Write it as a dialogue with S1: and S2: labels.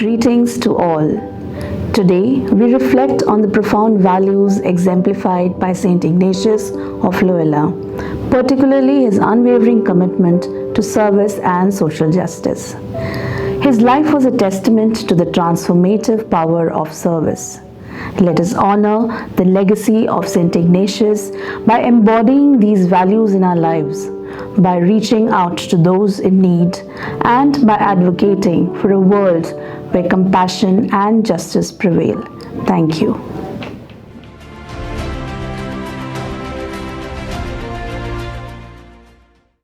S1: Greetings to all. Today we reflect on the profound values exemplified by Saint Ignatius of Loyola, particularly his unwavering commitment to service and social justice. His life was a testament to the transformative power of service. Let us honor the legacy of Saint Ignatius by embodying these values in our lives, by reaching out to those in need, and by advocating for a world where compassion and justice prevail. Thank you.